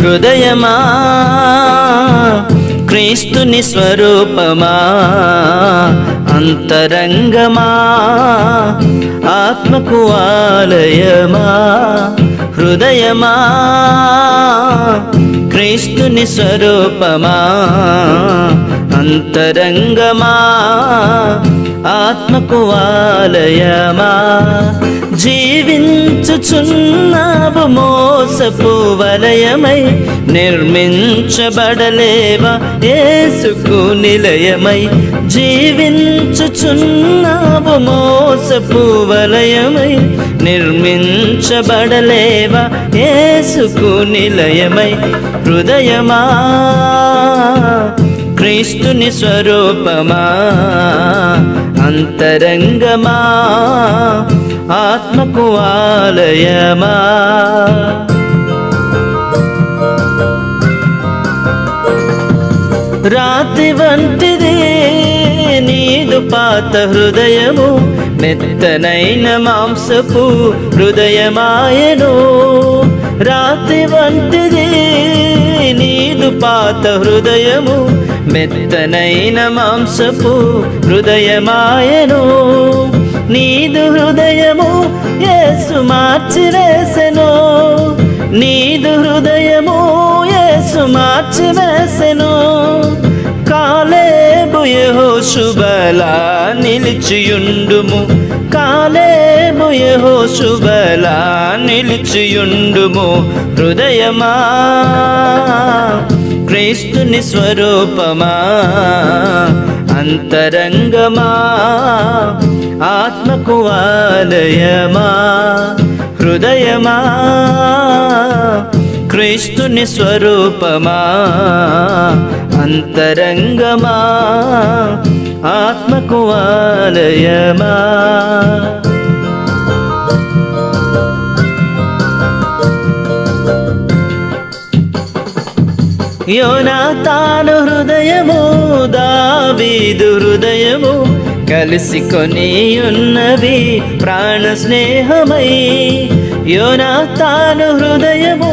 హృదయమా క్రీస్తుని స్వరూపమా, అంతరంగమా ఆత్మకు ఆలయమా. హృదయమా క్రీస్తుని స్వరూపమా, అంతరంగమా ఆత్మకు ఆలయమా. జీవించుచున్నావు మోసపు వలయమై, నిర్మించబడలేవా యేసుకు నిలయమై. జీవించుచున్నావు మోసపు వలయమై, నిర్మించబడలేవా యేసుకు నిలయమై. హృదయమా క్రీస్తుని స్వరూపమా, అంతరంగమా ఆత్మకు ఆలయమా. రాతి వంటిది నీదు పాత హృదయము, మెత్తనైన మాంసపు హృదయమాయను. రాతి వంటిది నీదు పాత హృదయము, మెత్తనైన మాంసపు హృదయమాయను. నీదు హృదయము యేసు మార్చివేసెను, నీదు హృదయము యేసు మార్చివేసెను. కాలేబు యెహోషువలా నిలిచియుండుము, కాలేబు యెహోషువలా నిలిచియుండుము. హృదయమా క్రీస్తుని స్వరూపమా, అంతరంగమా ఆత్మకు ఆలయమా. హృదయమా క్రీస్తుని స్వరూపమా, అంతరంగమా ఆత్మకు ఆలయమా. యోనాతాను హృదయము దావీదు హృదయము కలిసికొని ఉన్నవి ప్రాణ స్నేహమై. యోనాతాను హృదయము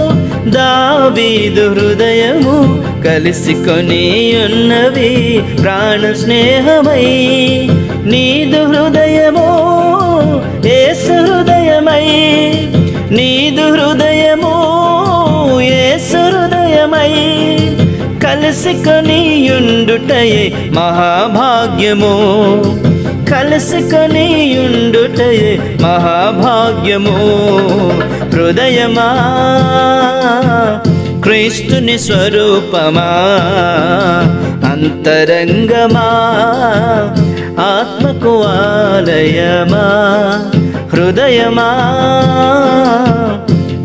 దావీదు హృదయము కలిసికొని ఉన్నవి ప్రాణ స్నేహమై. నీదు హృదయము యేసు హృదయమై, నీదు హృదయము యేసు హృదయమై. కలిసికొని ఉండుటయే మహాభాగ్యము, కలిసికొని ఉండుటయే మహాభాగ్యము. హృదయమా క్రీస్తుని స్వరూపమా, అంతరంగమా ఆత్మకు ఆలయమా. హృదయమా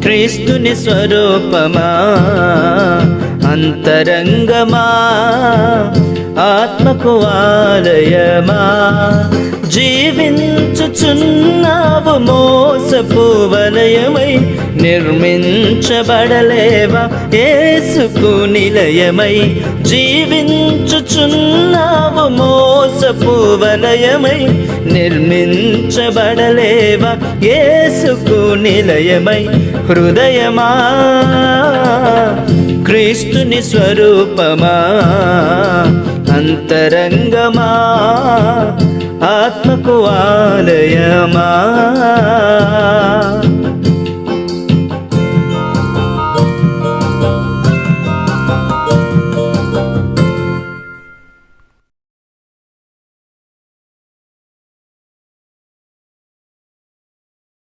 క్రీస్తుని స్వరూపమా, అంతరంగమా ఆత్మకు ఆలయమా. జీవించుచున్నావు మోసపు వలయమై, నిర్మించబడలేవా యేసుకు నిలయమై. జీవించుచున్నావు మోసపు వలయమై, నిర్మించబడలేవా యేసుకు నిలయమై. హృదయమా క్రీస్తుని స్వరూపమా, అంతరంగమా ఆత్మకు ఆలయమా.